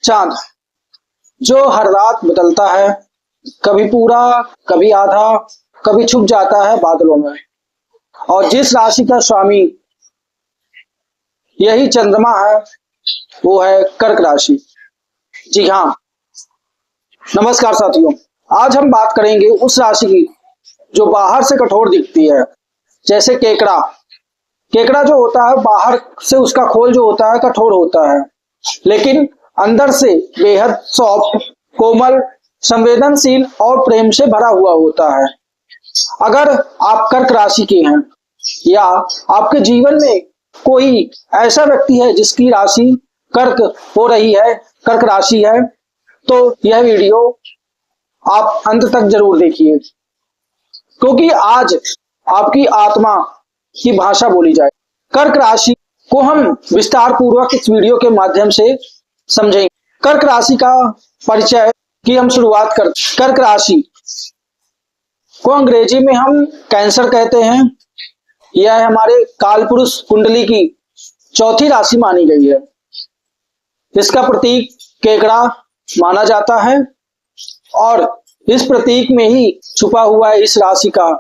चांद जो हर रात बदलता है, कभी पूरा, कभी आधा, कभी छुप जाता है बादलों में। और जिस राशि का स्वामी यही चंद्रमा है, वो है कर्क राशि। जी हाँ, नमस्कार साथियों। आज हम बात करेंगे उस राशि की जो बाहर से कठोर दिखती है, जैसे केकड़ा। केकड़ा जो होता है, बाहर से उसका खोल जो होता है कठोर होता है, लेकिन अंदर से बेहद सॉफ्ट, कोमल, संवेदनशील और प्रेम से भरा हुआ होता है। अगर आप कर्क राशि के हैं या आपके जीवन में कोई ऐसा व्यक्ति है जिसकी राशि कर्क हो रही है, कर्क राशि है, तो यह वीडियो आप अंत तक जरूर देखिए, क्योंकि आज आपकी आत्मा की भाषा बोली जाए। कर्क राशि को हम विस्तार पूर्वक इस वीडियो के माध्यम से समझेंगे। कर्क राशि का परिचय की हम शुरुआत करते। कर्क राशि को अंग्रेजी में हम कैंसर कहते हैं। यह हमारे कालपुरुष कुंडली की चौथी राशि मानी गई है। इसका प्रतीक केकड़ा माना जाता है और इस प्रतीक में ही छुपा हुआ है इस राशि का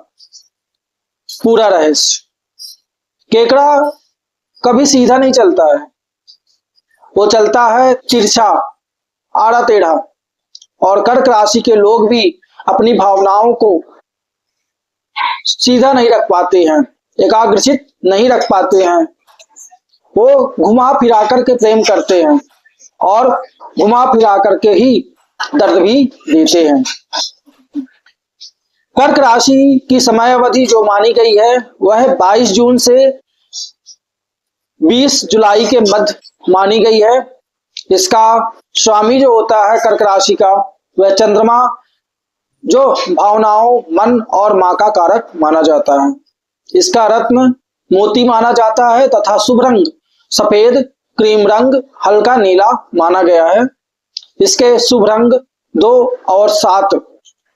पूरा रहस्य। केकड़ा कभी सीधा नहीं चलता है, वो चलता है तिरछा, आड़ा टेढ़ा। और कर्क राशि के लोग भी अपनी भावनाओं को सीधा नहीं रख पाते हैं, एकाग्रचित नहीं रख पाते हैं। वो घुमा फिरा करके प्रेम करते हैं और घुमा फिरा करके ही दर्द भी देते हैं। कर्क राशि की समय अवधि जो मानी गई है वह 22 जून से 20 जुलाई के मध्य मानी गई है। इसका स्वामी जो होता है कर्क राशि का, वह चंद्रमा, जो भावनाओं, मन और मां का कारक माना जाता है। इसका रत्न मोती माना जाता है तथा शुभ रंग सफेद, क्रीम रंग, हल्का नीला माना गया है। इसके शुभ रंग 2 और 7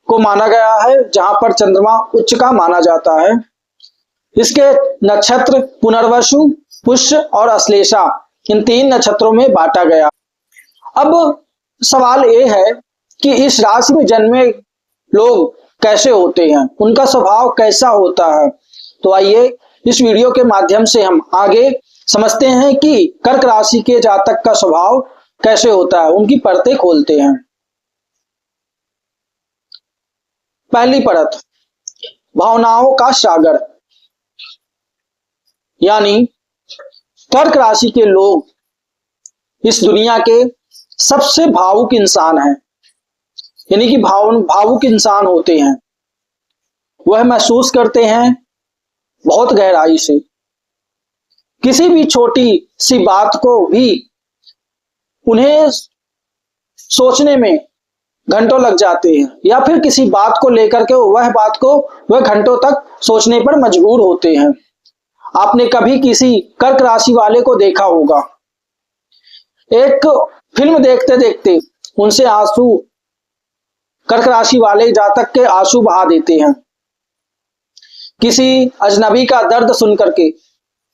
को माना गया है, जहां पर चंद्रमा उच्च का माना जाता है। इसके नक्षत्र पुनर्वसु, पुष्य और अश्लेषा, इन 3 नक्षत्रों में बांटा गया। अब सवाल ये है कि इस राशि में जन्मे लोग कैसे होते हैं, उनका स्वभाव कैसा होता है। तो आइए इस वीडियो के माध्यम से हम आगे समझते हैं कि कर्क राशि के जातक का स्वभाव कैसे होता है, उनकी परतें खोलते हैं। पहली परत, भावनाओं का सागर। यानी कर्क राशि के लोग इस दुनिया के सबसे भावुक इंसान हैं, यानी कि भावुक इंसान होते हैं। वह महसूस करते हैं बहुत गहराई से। किसी भी छोटी सी बात को भी उन्हें सोचने में घंटों लग जाते हैं, या फिर किसी बात को लेकर के वह घंटों तक सोचने पर मजबूर होते हैं। आपने कभी किसी कर्क राशि वाले को देखा होगा, एक फिल्म देखते देखते उनसे आंसू, कर्क राशि वाले जातक के आंसू बहा देते हैं। किसी अजनबी का दर्द सुन करके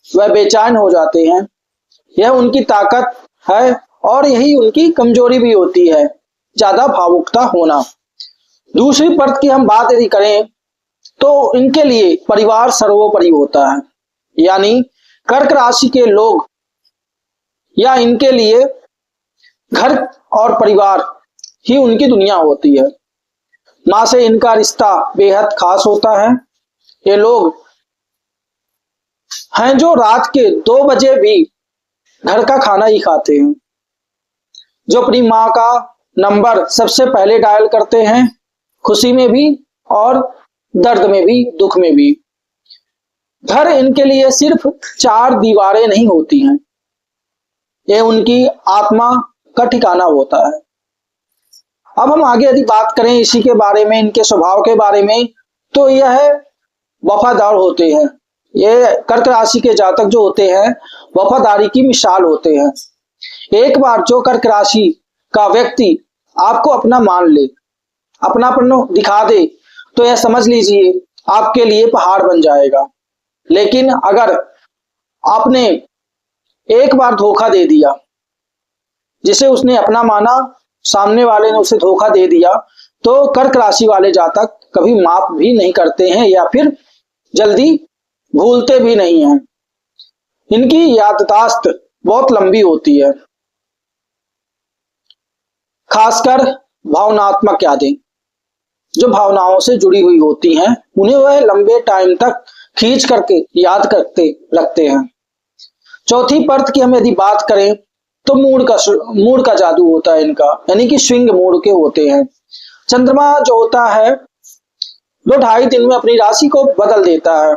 वह बेचैन हो जाते हैं। यह उनकी ताकत है और यही उनकी कमजोरी भी होती है, ज्यादा भावुकता होना। दूसरी परत की हम बात यदि करें तो इनके लिए परिवार सर्वोपरि होता है। यानी कर्क राशि के लोग या इनके लिए घर और परिवार ही उनकी दुनिया होती है। मां से इनका रिश्ता बेहद खास होता है। ये लोग हैं जो रात के 2 बजे भी घर का खाना ही खाते हैं, जो अपनी मां का नंबर सबसे पहले डायल करते हैं, खुशी में भी और दर्द में भी, दुख में भी। घर इनके लिए सिर्फ 4 दीवारें नहीं होती हैं, ये उनकी आत्मा का ठिकाना होता है। अब हम आगे यदि बात करें इसी के बारे में, इनके स्वभाव के बारे में, तो यह वफादार होते हैं। ये कर्क राशि के जातक जो होते हैं वफादारी की मिसाल होते हैं। एक बार जो कर्क राशि का व्यक्ति आपको अपना मान ले, अपनापन दिखा दे, तो यह समझ लीजिए आपके लिए पहाड़ बन जाएगा। लेकिन अगर आपने एक बार धोखा दे दिया जिसे उसने अपना माना, सामने वाले ने उसे धोखा दे दिया, तो कर्क राशि वाले जातक कभी माफ भी नहीं करते हैं या फिर जल्दी भूलते भी नहीं हैं। इनकी याददाश्त बहुत लंबी होती है, खासकर भावनात्मक यादें जो भावनाओं से जुड़ी हुई होती हैं, उन्हें वह लंबे टाइम तक खींच करके याद करते रखते हैं। चौथी परत की हम यदि बात करें तो मूड का जादू होता है इनका, यानी कि स्विंग मूड के होते हैं। चंद्रमा जो होता है वो 2.5 दिन में अपनी राशि को बदल देता है,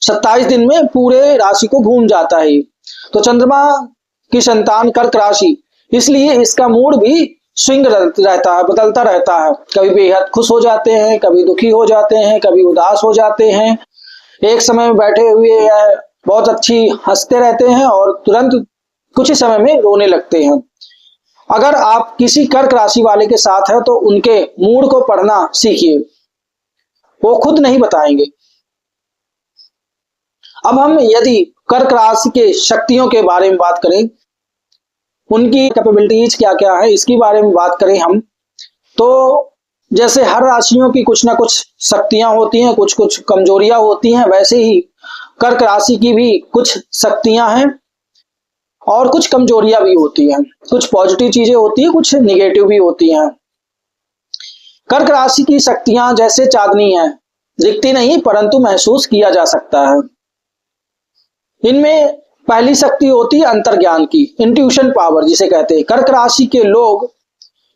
27 दिन में पूरे राशि को घूम जाता है। तो चंद्रमा की संतान कर्क राशि, इसलिए इसका मूड भी स्विंग रहता है, बदलता रहता है। कभी बेहद खुश हो जाते हैं, कभी दुखी हो जाते हैं, कभी उदास हो जाते हैं। एक समय में बैठे हुए बहुत अच्छी हंसते रहते हैं और तुरंत कुछ ही समय में रोने लगते हैं। अगर आप किसी कर्क राशि वाले के साथ हैं तो उनके मूड को पढ़ना सीखिए, वो खुद नहीं बताएंगे। अब हम यदि कर्क राशि के शक्तियों के बारे में बात करें, उनकी कैपेबिलिटीज क्या क्या है, इसके बारे में बात करें हम, तो जैसे हर राशियों की कुछ ना कुछ शक्तियां होती हैं, कुछ कुछ कमजोरियां होती हैं, वैसे ही कर्क राशि की भी कुछ शक्तियां हैं और कुछ कमजोरियां भी होती हैं। कुछ पॉजिटिव चीजें होती हैं, कुछ निगेटिव भी होती हैं। कर्क राशि की शक्तियां जैसे चांदनी है, दिखती नहीं परंतु महसूस किया जा सकता है। इनमें पहली शक्ति होती है अंतर्ज्ञान की, इंट्यूशन पावर जिसे कहते हैं। कर्क राशि के लोग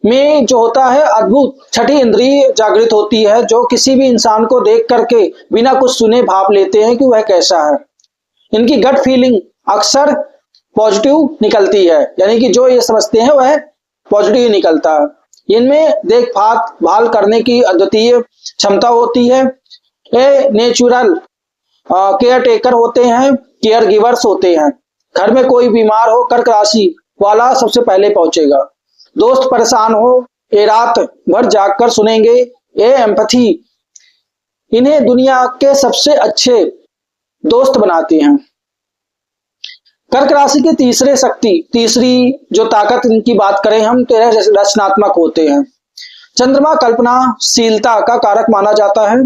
में जो होता है अद्भुत छठी इंद्रिय जागृत होती है, जो किसी भी इंसान को देख करके बिना कुछ सुने भाप लेते हैं कि वह कैसा है। इनकी गट फीलिंग अक्सर पॉजिटिव निकलती है, यानी कि जो ये समझते हैं वह पॉजिटिव निकलता है। इनमें देखभाल करने की अद्वितीय क्षमता होती है। ये नेचुरल केयर टेकर होते हैं, केयर गिवर्स होते हैं। घर में कोई बीमार हो, कर्क राशि वाला सबसे पहले पहुंचेगा। दोस्त परेशान हो, ये रात भर जागकर सुनेंगे। ये एम्पैथी इन्हें दुनिया के सबसे अच्छे दोस्त बनाते हैं। कर्क राशि की तीसरी जो ताकत इनकी बात करें हम, तो रचनात्मक होते हैं। चंद्रमा कल्पनाशीलता का कारक माना जाता है।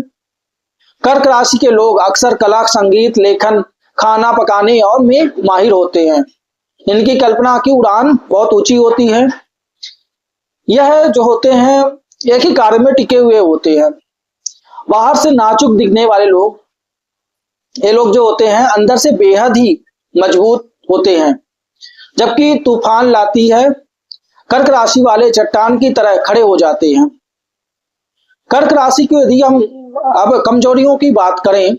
कर्क राशि के लोग अक्सर कला, संगीत, लेखन, खाना पकाने और में माहिर होते हैं। इनकी कल्पना की उड़ान बहुत ऊंची होती है। यह जो होते हैं एक ही कार्य में टिके हुए होते हैं। बाहर से नाजुक दिखने वाले लोग, ये लोग जो होते हैं अंदर से बेहद ही मजबूत होते हैं। जबकि तूफान लाती है, कर्क राशि वाले चट्टान की तरह खड़े हो जाते हैं। कर्क राशि की यदि हम अब कमजोरियों की बात करें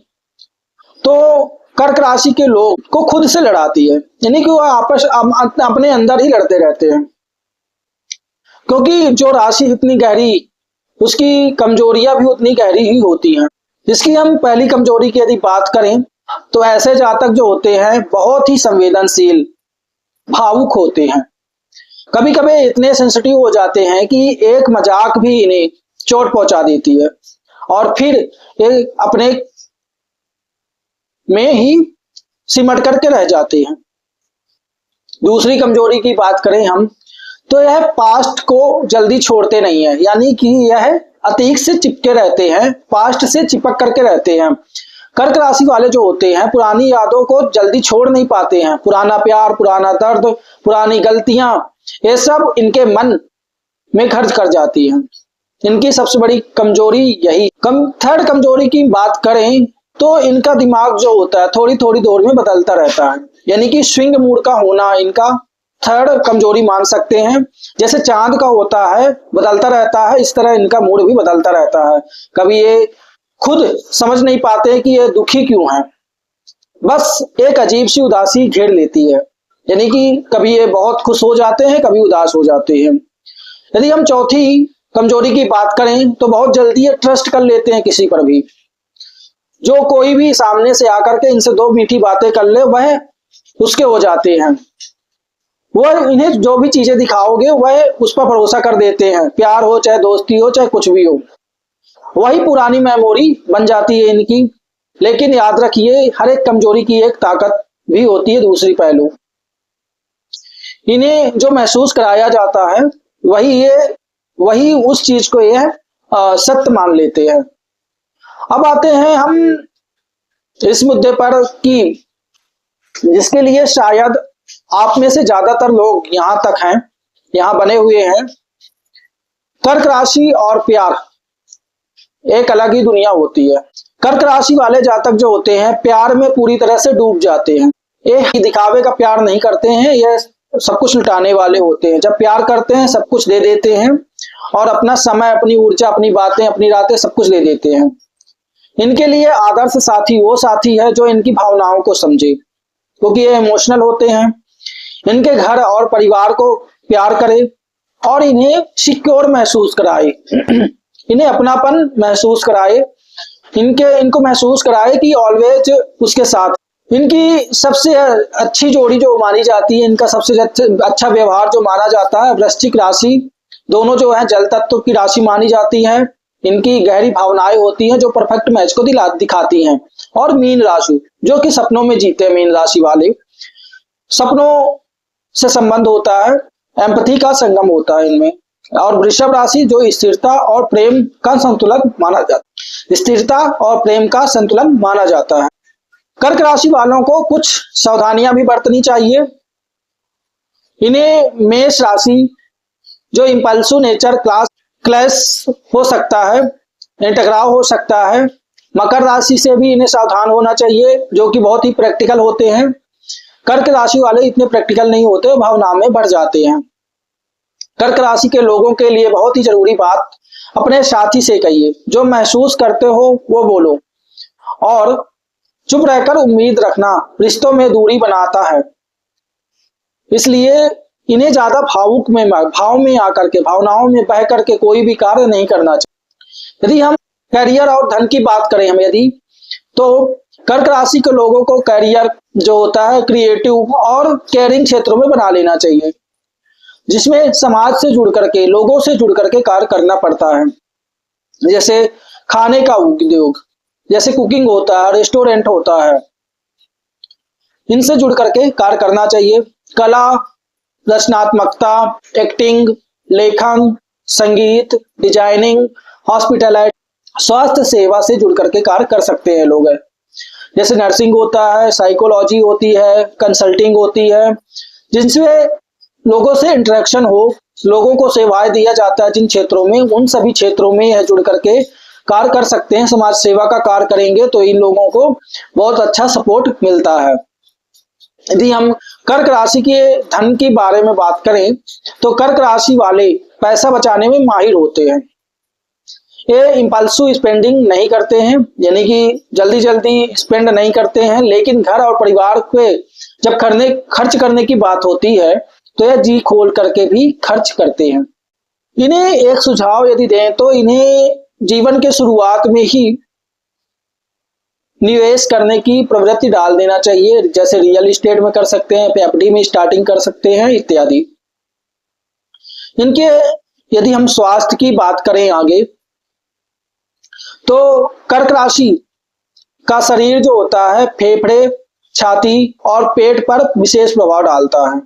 तो कर्क राशि के लोग को खुद से लड़ाती है, यानी कि वह आपस अपने अंदर ही लड़ते रहते हैं। क्योंकि जो राशि इतनी गहरी, उसकी कमजोरियां भी उतनी गहरी ही होती हैं। इसकी हम पहली कमजोरी की यदि बात करें तो ऐसे जातक जो होते हैं बहुत ही संवेदनशील, भावुक होते हैं। कभी कभी इतने सेंसिटिव हो जाते हैं कि एक मजाक भी इन्हें चोट पहुंचा देती है और फिर ये अपने में ही सिमट करके रह जाते हैं। दूसरी कमजोरी की बात करें हम तो यह पास्ट को जल्दी छोड़ते नहीं है, यानी कि यह अतीत से चिपके रहते हैं, पास्ट से चिपक करके रहते हैं। कर्क राशि वाले जो होते हैं पुरानी यादों को जल्दी छोड़ नहीं पाते हैं। पुराना प्यार, पुराना दर्द, पुरानी गलतियां, ये सब इनके मन में खर्च कर जाती हैं। इनकी सबसे बड़ी कमजोरी यही। थर्ड कमजोरी की बात करें तो इनका दिमाग जो होता है थोड़ी थोड़ी देर में बदलता रहता है, यानी कि स्विंग मूड का होना इनका थर्ड कमजोरी मान सकते हैं। जैसे चांद का होता है, बदलता रहता है, इस तरह इनका मूड भी बदलता रहता है। कभी ये खुद समझ नहीं पाते कि ये दुखी क्यों है, बस एक अजीब सी उदासी घेर लेती है, यानी कि कभी ये बहुत खुश हो जाते हैं, कभी उदास हो जाते हैं। यदि हम चौथी कमजोरी की बात करें तो बहुत जल्दी ये ट्रस्ट कर लेते हैं किसी पर भी। जो कोई भी सामने से आकर के इनसे दो मीठी बातें कर ले वह उसके हो जाते हैं। वह इन्हें जो भी चीजें दिखाओगे वह उस पर भरोसा कर देते हैं, प्यार हो चाहे दोस्ती हो चाहे कुछ भी हो, वही पुरानी मेमोरी बन जाती है इनकी। लेकिन याद रखिए हर एक कमजोरी की एक ताकत भी होती है, दूसरी पहलू। इन्हें जो महसूस कराया जाता है वही उस चीज को यह सत्य मान लेते हैं। अब आते हैं हम इस मुद्दे पर कि जिसके लिए शायद आप में से ज्यादातर लोग यहां तक हैं, यहां बने हुए हैं। कर्क राशि और प्यार एक अलग ही दुनिया होती है। कर्क राशि वाले जातक जो होते हैं प्यार में पूरी तरह से डूब जाते हैं। ये दिखावे का प्यार नहीं करते हैं, यह सब कुछ लुटाने वाले होते हैं। जब प्यार करते हैं सब कुछ दे देते हैं और अपना समय, अपनी ऊर्जा, अपनी बातें, अपनी रातें सब कुछ दे देते हैं। इनके लिए आदर्श साथी वो साथी है जो इनकी भावनाओं को समझे, क्योंकि ये इमोशनल होते हैं। इनके घर और परिवार को प्यार करे और इन्हें सिक्योर महसूस कराए इन्हें अपनापन महसूस कराए, इनको महसूस कराए कि ऑलवेज उसके साथ। इनकी सबसे अच्छी जोड़ी जो मानी जाती है, इनका सबसे अच्छा व्यवहार जो माना जाता है, वृश्चिक राशि, दोनों जो है जल तत्व की राशि मानी जाती है। इनकी गहरी भावनाएं होती हैं जो परफेक्ट मैच को दिखाती हैं। और मीन राशि जो कि सपनों में जीते हैं, मीन राशि वाले सपनों से संबंध होता है, एम्पैथी का संगम होता है इनमें। और वृषभ राशि जो स्थिरता और प्रेम का संतुलन माना जाता है, स्थिरता और प्रेम का संतुलन माना जाता है। कर्क राशि वालों को कुछ सावधानियां भी बरतनी चाहिए। इन्हें मेष राशि जो इंपल्सिव नेचर क्लैश हो सकता है, टकराव हो सकता है। मकर राशि से भी इन्हें सावधान होना चाहिए, जो कि बहुत ही प्रैक्टिकल होते हैं। कर्क राशि वाले इतने प्रैक्टिकल नहीं होते, भावना में बढ़ जाते हैं। कर्क राशि के लोगों के लिए बहुत ही जरूरी बात अपने साथी से कहिए, जो महसूस करते हो वो बोलो, और चुप रहकर उम्मीद रखना रिश्तों में दूरी बनाता है। इसलिए इन्हें ज्यादा भाव में आकर के, भावनाओं में बह करके कोई भी कार्य नहीं करना चाहिए। यदि हम करियर और धन की बात करें तो कर्क राशि के लोगों को करियर जो होता है क्रिएटिव और केयरिंग क्षेत्रों में बना लेना चाहिए, जिसमें समाज से जुड़ करके, लोगों से जुड़ करके कार्य करना पड़ता है। जैसे खाने का उद्योग, जैसे कुकिंग होता है, रेस्टोरेंट होता है, इनसे जुड़ करके कार्य करना चाहिए। कला, रचनात्मकता, एक्टिंग, लेखन, संगीत, डिजाइनिंग, हॉस्पिटैलिटी, स्वास्थ्य सेवा से जुड़ करके कार्य कर सकते हैं लोग। जैसे नर्सिंग होता है, साइकोलॉजी होती है, कंसल्टिंग होती है, जिनसे लोगों से इंटरेक्शन हो, लोगों को सेवाएं दिया जाता है जिन क्षेत्रों में, उन सभी क्षेत्रों में यह जुड़ करके कार्य कर सकते हैं। समाज सेवा का कार्य करेंगे तो इन लोगों को बहुत अच्छा सपोर्ट मिलता है। यदि हम कर्क राशि के धन के बारे में बात करें तो कर्क राशि वाले पैसा बचाने में माहिर होते हैं। ये इंपल्सिव स्पेंडिंग नहीं करते हैं, यानी कि जल्दी जल्दी स्पेंड नहीं करते हैं, लेकिन घर और परिवार पे जब खर्च करने की बात होती है तो यह जी खोल करके भी खर्च करते हैं। इन्हें एक सुझाव यदि दें तो इन्हें जीवन के शुरुआत में ही निवेश करने की प्रवृत्ति डाल देना चाहिए। जैसे रियल एस्टेट में कर सकते हैं, एफडी में स्टार्टिंग कर सकते हैं इत्यादि। इनके यदि हम स्वास्थ्य की बात करें आगे, तो कर्क राशि का शरीर जो होता है फेफड़े, छाती और पेट पर विशेष प्रभाव डालता है,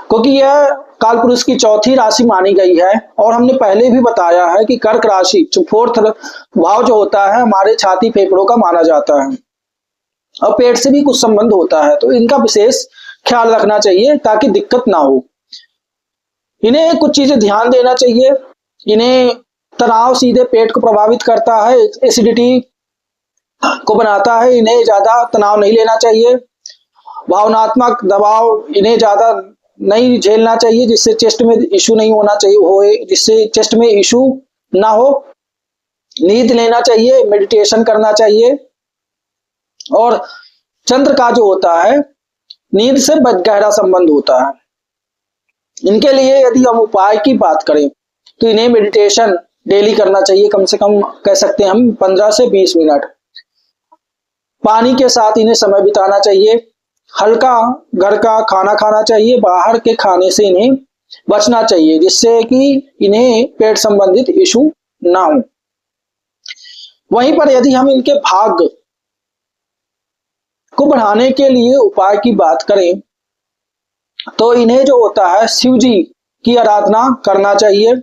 क्योंकि यह कालपुरुष की चौथी राशि मानी गई है। और हमने पहले भी बताया है कि कर्क राशि जो फोर्थ भाव जो होता है हमारे छाती फेफड़ों का माना जाता है, और पेट से भी कुछ संबंध होता है, तो इनका विशेष ख्याल रखना चाहिए ताकि दिक्कत ना हो। इन्हें कुछ चीजें ध्यान देना चाहिए। इन्हें तनाव सीधे पेट को प्रभावित करता है, एसिडिटी को बनाता है, इन्हें ज्यादा तनाव नहीं लेना चाहिए। भावनात्मक दबाव इन्हें ज्यादा नहीं झेलना चाहिए, जिससे चेस्ट में इशू नहीं होना चाहिए, जिससे चेस्ट में इशू ना हो। नींद लेना चाहिए, मेडिटेशन करना चाहिए। और चंद्र का जो होता है नींद से गहरा संबंध होता है। इनके लिए यदि हम उपाय की बात करें तो इन्हें मेडिटेशन डेली करना चाहिए, कम से कम कह सकते हैं हम 15 से 20 मिनट। पानी के साथ इन्हें समय बिताना चाहिए। हल्का घर का खाना खाना चाहिए, बाहर के खाने से इन्हें बचना चाहिए, जिससे कि इन्हें पेट संबंधित इशू ना हो। वहीं पर यदि हम इनके भाग्य को बढ़ाने के लिए उपाय की बात करें तो इन्हें जो होता है शिव जी की आराधना करना चाहिए।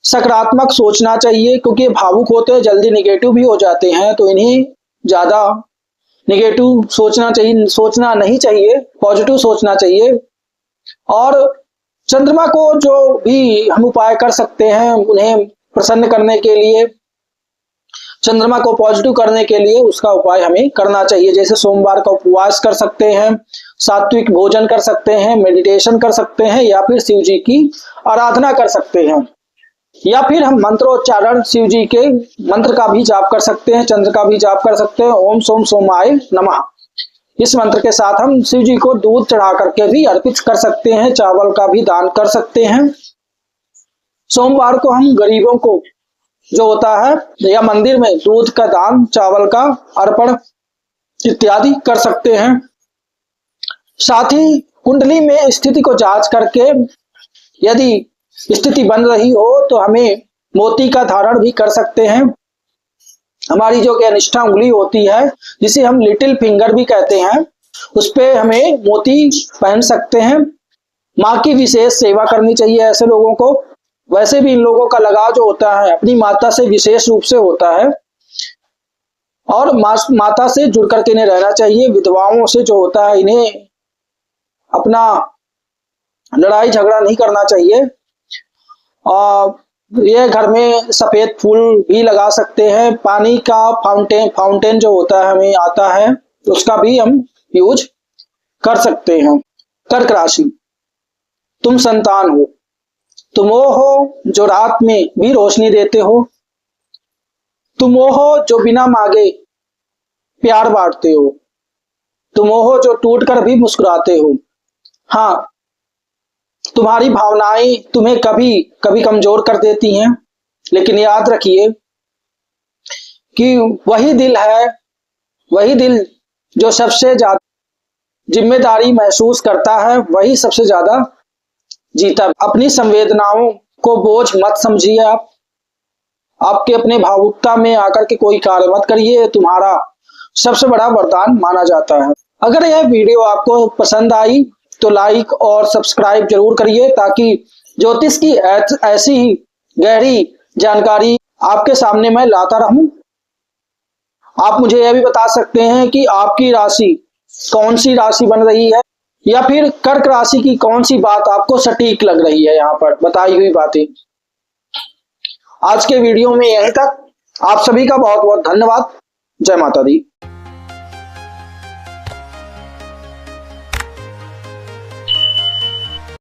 सकारात्मक सोचना चाहिए, क्योंकि भावुक होते हैं, जल्दी निगेटिव भी हो जाते हैं, तो इन्हें ज्यादा निगेटिव सोचना नहीं चाहिए, पॉजिटिव सोचना चाहिए। और चंद्रमा को जो भी हम उपाय कर सकते हैं उन्हें प्रसन्न करने के लिए, चंद्रमा को पॉजिटिव करने के लिए उसका उपाय हमें करना चाहिए। जैसे सोमवार का उपवास कर सकते हैं, सात्विक भोजन कर सकते हैं, मेडिटेशन कर सकते हैं, या फिर शिव जी की आराधना कर सकते हैं, या फिर हम मंत्रोच्चारण शिव जी के मंत्र का भी जाप कर सकते हैं, चंद्र का भी जाप कर सकते हैं, ओम सोम सोमाय नमः। इस मंत्र के साथ हम शिव जी को दूध चढ़ा करके भी अर्पित कर सकते हैं, चावल का भी दान कर सकते हैं। सोमवार को हम गरीबों को जो होता है या मंदिर में दूध का दान, चावल का अर्पण इत्यादि कर सकते हैं। साथ ही कुंडली में स्थिति को जांच करके यदि स्थिति बन रही हो तो हमें मोती का धारण भी कर सकते हैं। हमारी जो अनिष्ठा उंगली होती है, जिसे हम लिटिल फिंगर भी कहते हैं, उस पे हमें मोती पहन सकते हैं। माँ की विशेष सेवा करनी चाहिए ऐसे लोगों को। वैसे भी इन लोगों का लगाव जो होता है अपनी माता से विशेष रूप से होता है, और माता से जुड़ करके इन्हें रहना चाहिए। विधवाओं से जो होता है इन्हें अपना लड़ाई झगड़ा नहीं करना चाहिए। और ये घर में सफेद फूल भी लगा सकते हैं। पानी का फाउंटेन जो होता है हमें आता है, उसका भी हम यूज कर सकते हैं। कर्क राशि, तुम संतान हो, तुम वो हो जो रात में भी रोशनी देते हो, तुम वो हो जो बिना मांगे प्यार बांटते हो, तुम वो हो जो टूट कर भी मुस्कुराते हो। हाँ, तुम्हारी भावनाएं तुम्हें कभी कभी कमजोर कर देती हैं, लेकिन याद रखिए कि वही दिल जो सबसे ज्यादा जिम्मेदारी महसूस करता है, वही सबसे ज्यादा जीता। अपनी संवेदनाओं को बोझ मत समझिए। आपके अपने भावुकता में आकर के कोई कार्य मत करिए, तुम्हारा सबसे बड़ा वरदान माना जाता है। अगर यह वीडियो आपको पसंद आई तो लाइक और सब्सक्राइब जरूर करिए, ताकि ज्योतिष की ऐसी ही गहरी जानकारी आपके सामने मैं लाता रहूं। आप मुझे यह भी बता सकते हैं कि आपकी राशि कौन सी राशि बन रही है, या फिर कर्क राशि की कौन सी बात आपको सटीक लग रही है यहाँ पर बताई हुई बातें। आज के वीडियो में यहीं तक। आप सभी का बहुत बहुत धन्यवाद। जय माता दी।